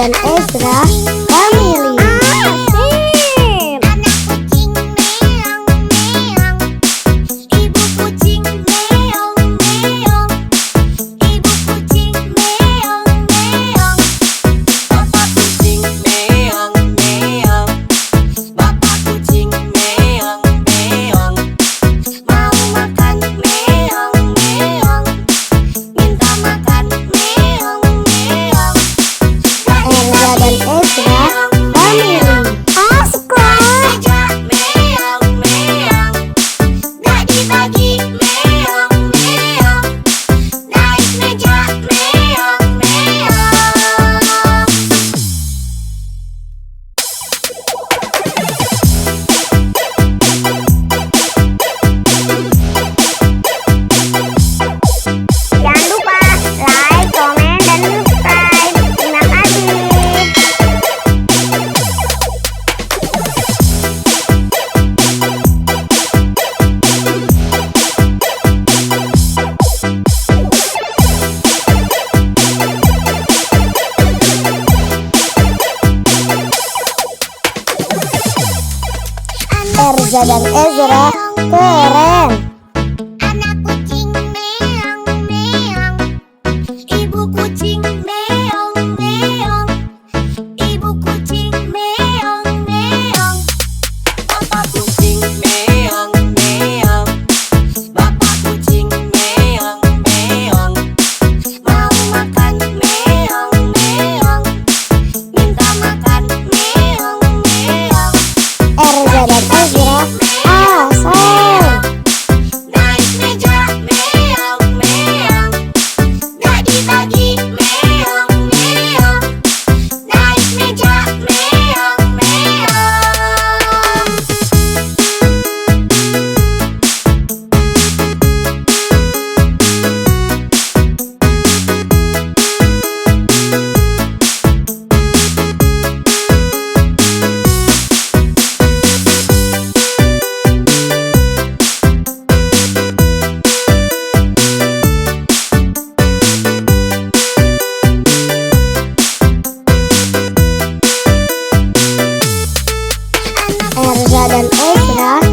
dan Ezra Family. Erza dan Ezra keren. Anak kucing meong meong, ibu kucing meong meong, ibu kucing meong meong, papa kucing meong meong, bapak kucing meong meong, mau makan meong meong, minta makan meong meong. Erza dan Ezra asal. Naik meja meong meong, gak dibagi meong meong, naik meja meong meong. Erza dan Ezra